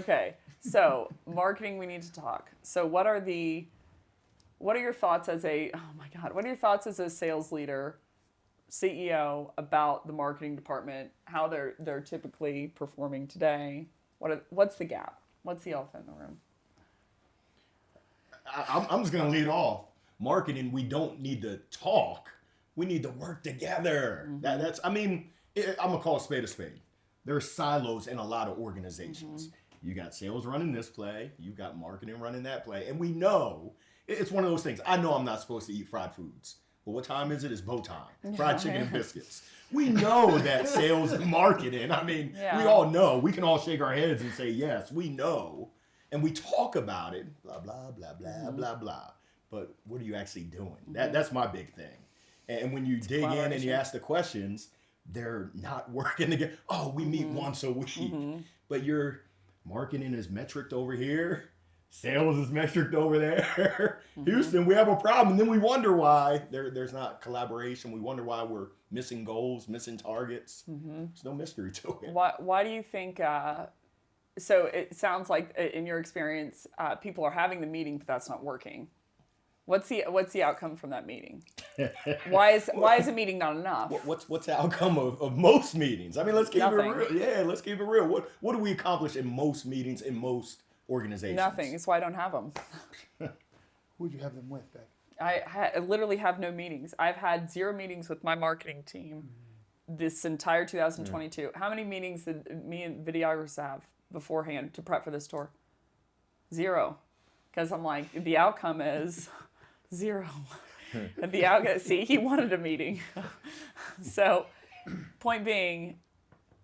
Okay, so marketing, we need to talk. So what are your thoughts as what are your thoughts as a sales leader, CEO, about the marketing department, how they're typically performing today? What's the gap? What's the elephant in the room? I'm just going to lead off. Marketing, we don't need to talk. We need to work together. Mm-hmm. I'm going to call a spade a spade. There are silos in a lot of organizations. Mm-hmm. You got sales running this play. You got marketing running that play. And we know, it's one of those things. I know I'm not supposed to eat fried foods. But what time is it? It's bow time. Fried chicken and biscuits. We know that sales and marketing, we all know. We can all shake our heads and say, yes, we know. And we talk about it, blah, blah, blah, blah, mm-hmm. blah, blah. But what are you actually doing? Mm-hmm. That's my big thing. And when you dig in and you ask the questions, they're not working together. Oh, we meet mm-hmm. once a week. Mm-hmm. But your marketing is metriced over here. Sales is metriced over there. Mm-hmm. Houston, we have a problem. And then we wonder why there's not collaboration. We wonder why we're missing goals, missing targets. Mm-hmm. There's no mystery to it. Why do you think... So it sounds like, in your experience, people are having the meeting, but that's not working. What's the outcome from that meeting? Why is a meeting not enough? What's the outcome of most meetings? Let's keep it real. Yeah, let's keep it real. What do we accomplish in most meetings, in most organizations? Nothing. That's why I don't have them. Who'd you have them with, Becc? I literally have no meetings. I've had 0 meetings with my marketing team this entire 2022. How many meetings did me and videographers have beforehand to prep for this tour? 0. Because I'm like, the outcome is 0. And the outcome, see, he wanted a meeting. So, point being,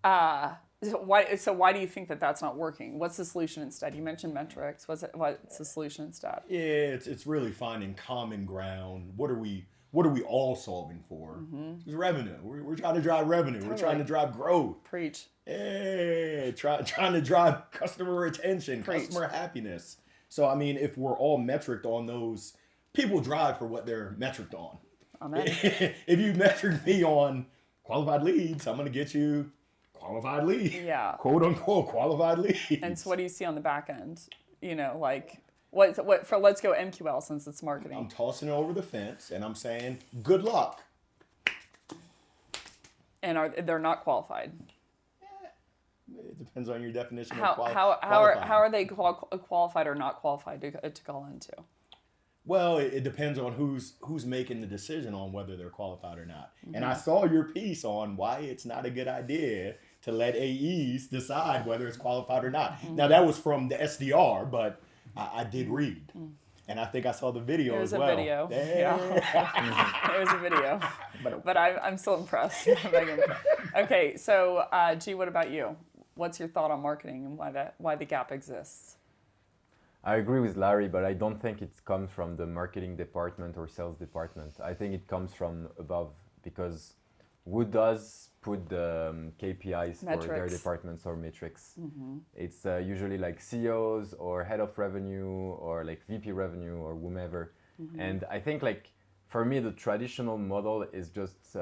why do you think that that's not working? What's the solution instead? You mentioned metrics. What's the solution instead? Yeah, it's really finding common ground. What are we all solving for? Mm-hmm. It's revenue. We're trying to drive revenue. Totally. We're trying to drive growth. Preach. Hey, trying to drive customer retention, customer happiness. So, if we're all metriced on those, people drive for what they're metriced on. Amen. If you metric me on qualified leads, I'm going to get you qualified leads. Yeah. Quote unquote qualified leads. And so what do you see on the back end? Let's go MQL since it's marketing. I'm tossing it over the fence and I'm saying, good luck. And they're not qualified? It depends on your definition of qualified. How are they qualified or not qualified to call into? Well, it depends on who's making the decision on whether they're qualified or not. Mm-hmm. And I saw your piece on why it's not a good idea to let AEs decide whether it's qualified or not. Mm-hmm. Now, that was from the SDR, but I did read. Mm-hmm. And I think I saw the video as well. There was a video. Yeah. There was a video. But I'm still impressed. Okay, so G, what about you? What's your thought on marketing and why the gap exists? I agree with Larry, but I don't think it comes from the marketing department or sales department. I think it comes from above, because who does put the KPIs metrics for their departments or metrics? Mm-hmm. It's usually like CEOs or head of revenue or like VP revenue or whomever. Mm-hmm. And I think for me, the traditional model is just,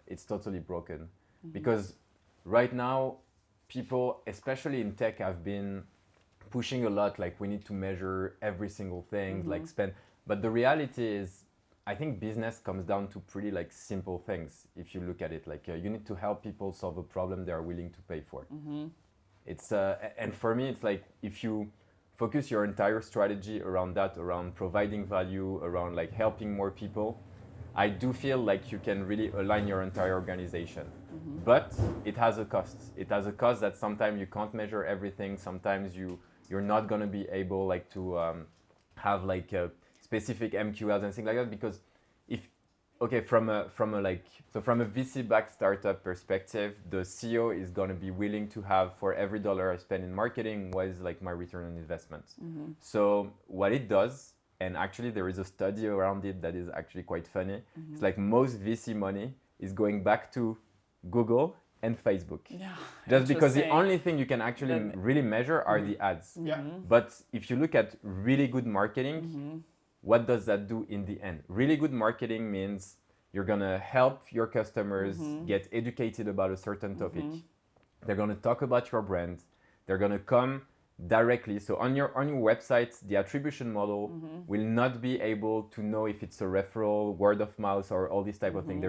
it's totally broken. Mm-hmm. Because right now, people, especially in tech, have been pushing a lot, we need to measure every single thing, mm-hmm. Spend. But the reality is, I think business comes down to pretty simple things. If you look at it, you need to help people solve a problem they are willing to pay for. Mm-hmm. It's and for me, it's if you focus your entire strategy around that, around providing value, around helping more people, I do feel you can really align your entire organization. Mm-hmm. But it has a cost. It has a cost that sometimes you can't measure everything. Sometimes you're not going to be able to have specific MQLs and things like that, because from a VC-backed startup perspective, the CEO is going to be willing to have, for every dollar I spend in marketing, what is my return on investment. Mm-hmm. So what it does, and actually there is a study around it that is actually quite funny. Mm-hmm. It's most VC money is going back to Google and Facebook. Yeah, just because the only thing you can actually really measure are the ads. Yeah. But if you look at really good marketing, mm-hmm. what does that do in the end? Really good marketing means you're gonna help your customers mm-hmm. get educated about a certain topic. Mm-hmm. They're gonna talk about your brand. They're gonna come directly. So on your website, the attribution model will not be able to know if it's a referral, word of mouth, or all these type of things.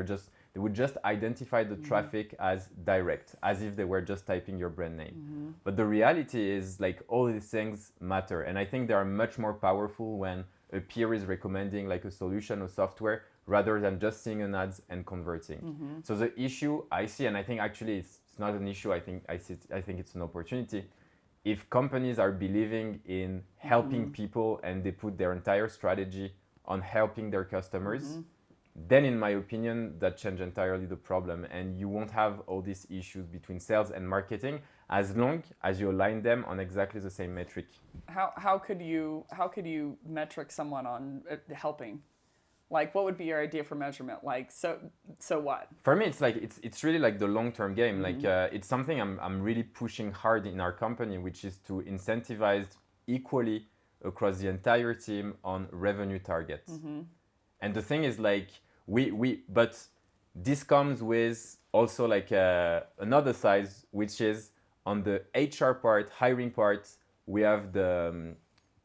They would just identify the traffic as direct, as if they were just typing your brand name. But the reality is like all these things matter, and I think they are much more powerful when a peer is recommending like a solution or software rather than just seeing an ads and converting. So the issue I see, and I think actually it's not an issue. I think it's an opportunity. If companies are believing in helping people and they put their entire strategy on helping their customers, then in my opinion, that changes entirely the problem, and you won't have all these issues between sales and marketing as long as you align them on exactly the same metric. How could you metric someone on helping? Like, what would be your idea for measurement? Like, so what? For me, it's like it's really like the long-term game. Like, it's something I'm really pushing hard in our company, which is to incentivize equally across the entire team on revenue targets. And the thing is, like, but this comes with also like another side, which is on the HR part, hiring part, we have the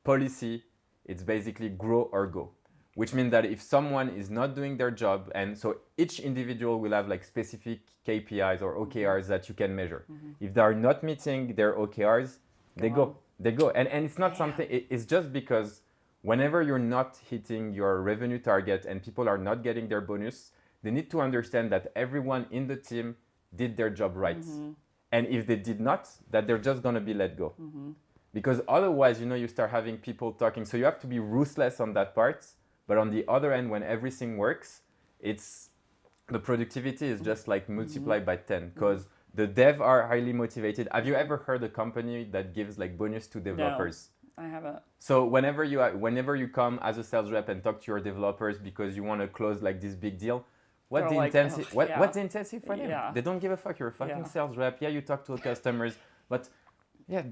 policy. It's basically grow or go, which means that if someone is not doing their job, and so each individual will have like specific KPIs or OKRs that you can measure. If they are not meeting their OKRs, they go. And it's not something, it's just because whenever you're not hitting your revenue target and people are not getting their bonus, they need to understand that everyone in the team did their job right. And if they did not, that they're just gonna be let go. Because otherwise, you start having people talking. So you have to be ruthless on that part. But on the other end, when everything works, the productivity is just like multiplied by 10 because the dev are highly motivated. Have you ever heard a company that gives like bonus to developers? No, I haven't. So whenever you come as a sales rep and talk to your developers because you want to close like this big deal, what's the intensity for them? Yeah. They don't give a fuck. You're a fucking sales rep. Yeah, you talk to customers, but yeah.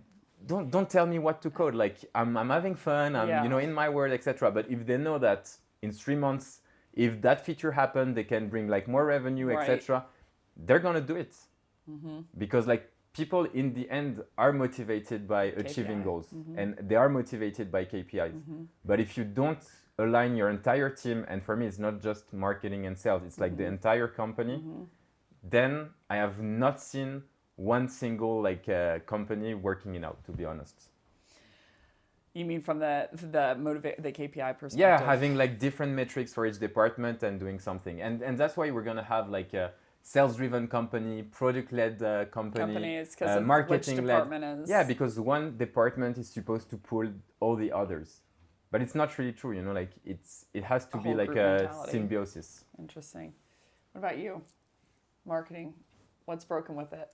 Don't tell me what to code. Like I'm having fun. I'm in my world, etc. But if they know that in 3 months, if that feature happened, they can bring like more revenue, etc. They're gonna do it because like people in the end are motivated by achieving goals and they are motivated by KPIs. But if you don't align your entire team, and for me, it's not just marketing and sales, it's like the entire company. Then I have not seen one single like company working it out, to be honest. You mean from the KPI perspective? Yeah, having like different metrics for each department and doing something, and that's why we're gonna have like a sales-driven company, product-led company, marketing-led. Yeah, because one department is supposed to pull all the others, but it's not really true. Like it has to be like a symbiosis. Interesting. What about you? Marketing. What's broken with it?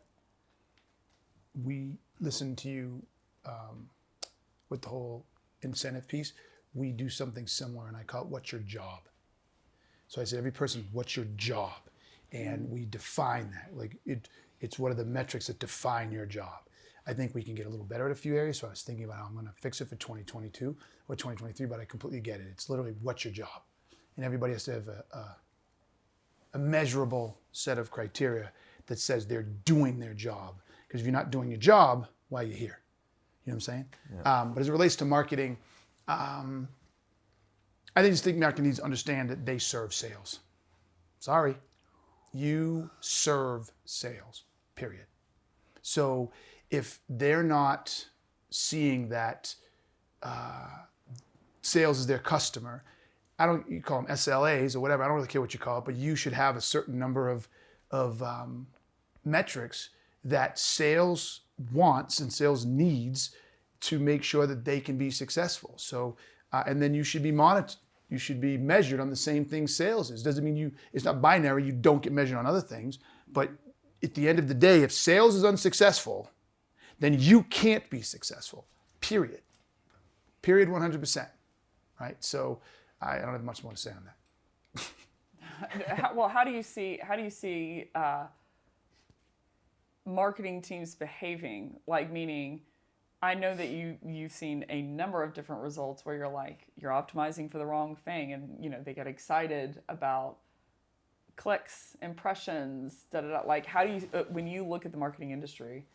We listened to you with the whole incentive piece. We do something similar, and I call it "What's your job?" So I said, every person, "What's your job?" And we define that. Like it's what are the metrics that define your job. I think we can get a little better at a few areas. So I was thinking about how I'm going to fix it for 2022 or 2023, but I completely get it. It's literally what's your job, and everybody has to have a measurable set of criteria that says they're doing their job. Because if you're not doing your job, why are you here? You know what I'm saying? Yeah. But as it relates to marketing, I think marketing needs to understand that they serve sales. Sorry. You serve sales, period. So if they're not seeing that sales is their customer, you call them SLAs or whatever, I don't really care what you call it, but you should have a certain number of metrics that sales wants and sales needs to make sure that they can be successful. So, and then you should be monitored. You should be measured on the same thing sales is. Doesn't mean it's not binary, you don't get measured on other things. But at the end of the day, if sales is unsuccessful, then you can't be successful, period. Period, 100%, right? So I don't have much more to say on that. Well, how do you see marketing teams behaving? Like, meaning, I know that you've seen a number of different results where you're optimizing for the wrong thing, and they get excited about clicks, impressions, Like, how do you when you look at the marketing industry,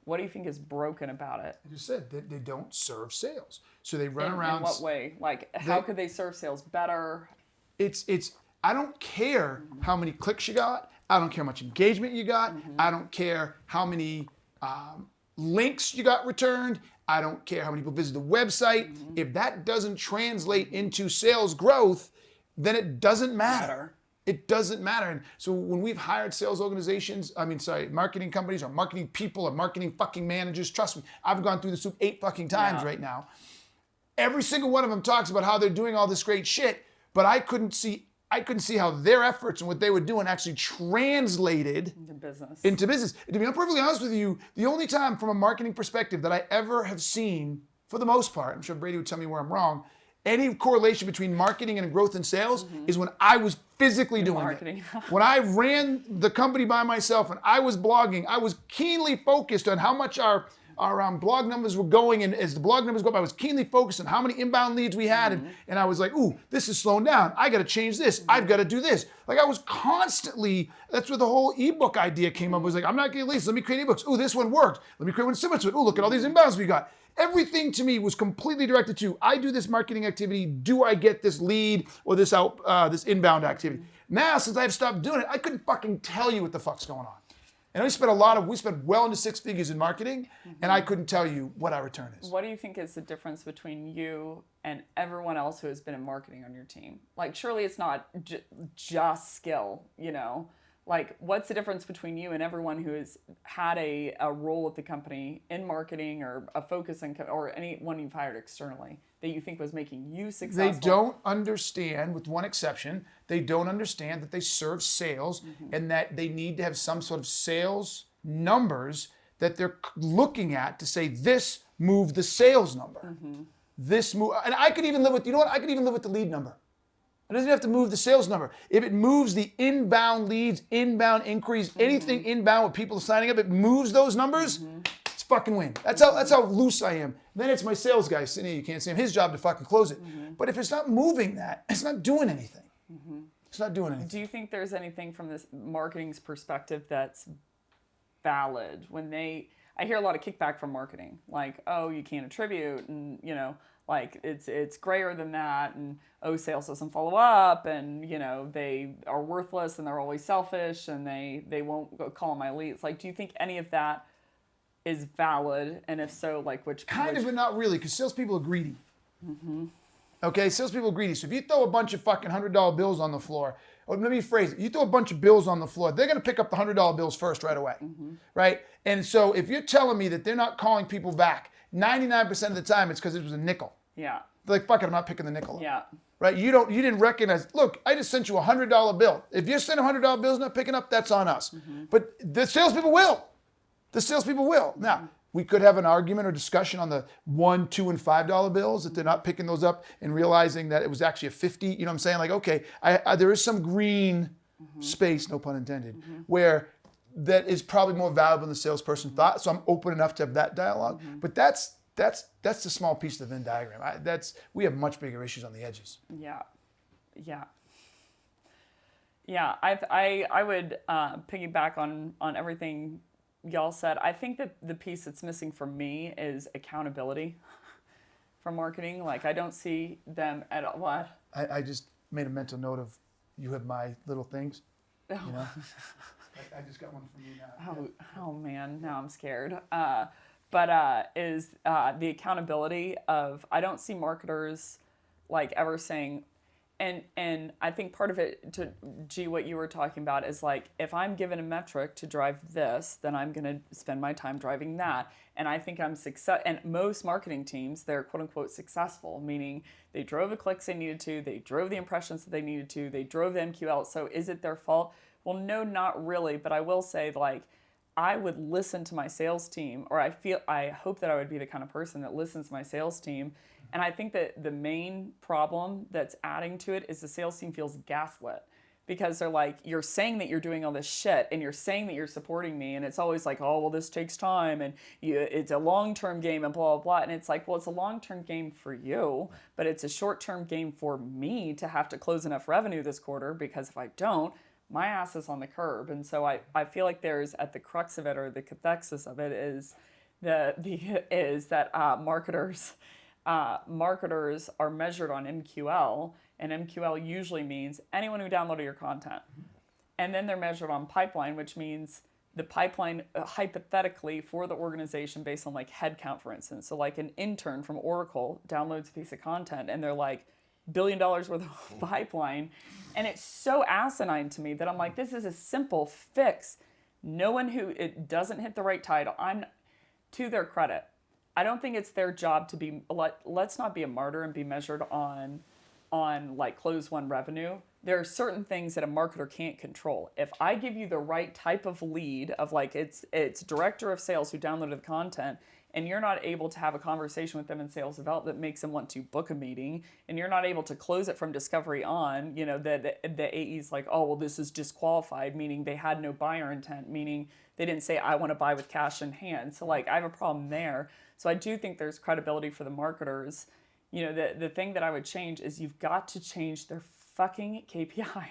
What do you think is broken about it? I just said that they don't serve sales. So they run In around. what way? Like, how could they serve sales better? It's I don't care how many clicks you got. I don't care how much engagement you got. I don't care how many links you got returned. I don't care how many people visit the website. If that doesn't translate into sales growth, then it doesn't matter. It doesn't matter. And so when we've hired sales organizations, marketing companies or marketing people or marketing fucking managers, trust me, I've gone through the soup 8 fucking times right now. Every single one of them talks about how they're doing all this great shit, but I couldn't see how their efforts and what they were doing actually translated into business. To be perfectly honest with you, the only time from a marketing perspective that I ever have seen, for the most part, I'm sure Brady would tell me where I'm wrong, any correlation between marketing and growth in sales is when I was physically doing it. When I ran the company by myself and I was blogging, I was keenly focused on how much our blog numbers were going, and as the blog numbers go up, I was keenly focused on how many inbound leads we had, and I was like, ooh, this is slowing down. I got to change this. I've got to do this. Like I was constantly, that's where the whole ebook idea came up. I was like, I'm not getting leads. Let me create ebooks. Ooh, this one worked. Let me create one similar to it. Ooh, look at all these inbounds we got. Everything to me was completely directed to, I do this marketing activity. Do I get this lead or this this inbound activity? Now, since I've stopped doing it, I couldn't fucking tell you what the fuck's going on. And we spent well into 6 figures in marketing, and I couldn't tell you what our return is. What do you think is the difference between you and everyone else who has been in marketing on your team? Like, surely it's not just skill, you know? Like, what's the difference between you and everyone who has had a role at the company in marketing or a focus on, or anyone you've hired externally that you think was making you successful? They don't understand, with one exception, they don't understand that they serve sales and that they need to have some sort of sales numbers that they're looking at to say, this moved the sales number. This move, and I could even live with, I could even live with the lead number. It doesn't have to move the sales number. If it moves the inbound leads, inbound inquiries, anything inbound with people signing up, it moves those numbers, it's fucking win. That's how loose I am. Then it's my sales guy sitting here, you can't see him, his job to fucking close it. But if it's not moving that, it's not doing anything. It's not doing anything. Do you think there's anything from this marketing's perspective that's valid when I hear a lot of kickback from marketing, like, oh, you can't attribute, and like it's grayer than that, and sales doesn't follow up, and they are worthless and they're always selfish and they won't go call my leads. Like, do you think any of that is valid? And if so, like which kind of, but not really, because salespeople are greedy. Okay, salespeople are greedy. So if you throw a bunch of fucking $100 bills on the floor, or let me phrase it, you throw a bunch of bills on the floor, they're gonna pick up the $100 bills first right away, right? And so if you're telling me that they're not calling people back, 99% of the time it's because it was a nickel. Yeah. They're like, fuck it, I'm not picking the nickel up. Yeah. Right? You didn't recognize, look, I just sent you a $100 bill. If you're sending $100 bills not picking up, that's on us. But the salespeople will. The salespeople will. Now, we could have an argument or discussion on the $1, $2, and $5 bills that they're not picking those up and realizing that it was actually a 50. You know what I'm saying? Like, okay, there is some green space, no pun intended, where that is probably more valuable than the salesperson thought. So I'm open enough to have that dialogue. But that's the small piece of the Venn diagram. We have much bigger issues on the edges. Yeah. I would piggyback on everything y'all said. I think that the piece that's missing for me is accountability from marketing. Like, I don't see them at all. What? I just made a mental note of, you have my little things. You know? I just got one from you now. Oh man, now I'm scared. Is the accountability of, I don't see marketers like ever saying, and I think part of it, what you were talking about is like, if I'm given a metric to drive this, then I'm going to spend my time driving that. And I think I'm success. And most marketing teams, they're quote unquote successful, meaning they drove the clicks they needed to, they drove the impressions that they needed to, they drove the MQL. So is it their fault? Well, no, not really. But I will say, like, I would listen to my sales team, or I hope that I would be the kind of person that listens to my sales team. And I think that the main problem that's adding to it is the sales team feels gaslit, because they're like, you're saying that you're doing all this shit and you're saying that you're supporting me. And it's always like, oh, well, this takes time and it's a long-term game and blah, blah, blah. And it's like, well, it's a long-term game for you, but it's a short-term game for me to have to close enough revenue this quarter, because if I don't, my ass is on the curb. And so I feel like there's, at the crux of it, or the cathexis of it, is is that marketers are measured on MQL, and MQL usually means anyone who downloaded your content. And then they're measured on pipeline, which means the pipeline hypothetically for the organization based on like headcount, for instance. So like an intern from Oracle downloads a piece of content and they're like $1 billion worth of pipeline. And it's so asinine to me that I'm like, this is a simple fix. No one who it doesn't hit the right title, to their credit, I don't think it's their job to be, let's not be a martyr and be measured on like close one revenue. There are certain things that a marketer can't control. If I give you the right type of lead of like it's director of sales who downloaded the content and you're not able to have a conversation with them in sales development that makes them want to book a meeting, and you're not able to close it from discovery on, you know, the AE's like, oh, well, this is disqualified, meaning they had no buyer intent, meaning they didn't say, I want to buy with cash in hand. So like I have a problem there. So I do think there's credibility for the marketers. You know, the thing that I would change is you've got to change their fucking KPI.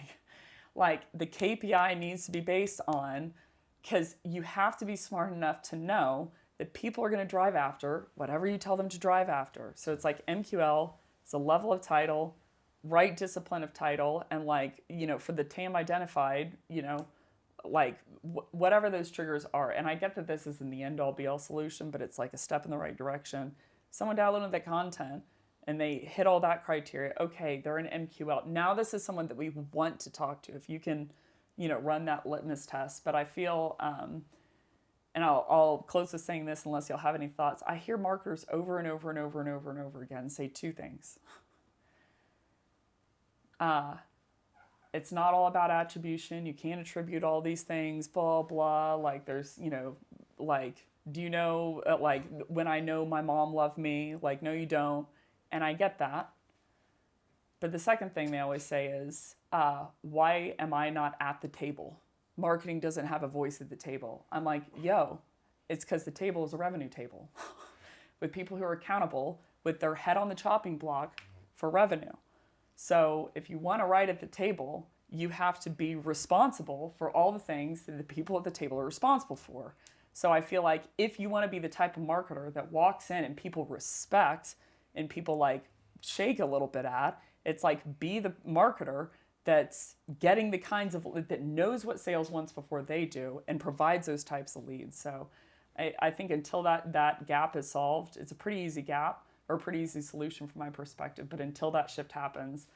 Like the KPI needs to be based on, because you have to be smart enough to know that people are going to drive after whatever you tell them to drive after. So it's like MQL, it's a level of title, right discipline of title, and like, you know, for the TAM identified, you know, like whatever those triggers are. And I get that this isn't the end all be all solution, but it's like a step in the right direction. Someone downloaded the content and they hit all that criteria. Okay, they're an MQL. Now this is someone that we want to talk to. If you can, you know, run that litmus test. But I feel, and I'll close with saying this unless y'all have any thoughts. I hear marketers over and over and over and over and over again say two things. It's not all about attribution. You can't attribute all these things, blah, blah. Like there's, you know, like, do you know, like when I know my mom loved me, like, no, you don't. And I get that. But the second thing they always say is, why am I not at the table? Marketing doesn't have a voice at the table. I'm like, yo, it's because the table is a revenue table with people who are accountable with their head on the chopping block for revenue. So if you want to write at the table, you have to be responsible for all the things that the people at the table are responsible for. So I feel like if you want to be the type of marketer that walks in and people respect and people like shake a little bit at, it's like be the marketer that's getting the kinds of, that knows what sales wants before they do and provides those types of leads. So I think until that gap is solved, it's a pretty easy gap or a pretty easy solution from my perspective. But until that shift happens,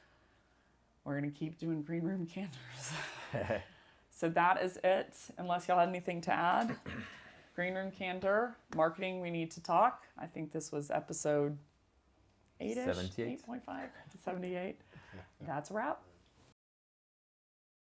we're going to keep doing Green Room Candors. So that is it, unless y'all had anything to add. Green Room Candor, marketing, we need to talk. I think this was episode 8-ish, 78. 8.5 to 78. That's a wrap.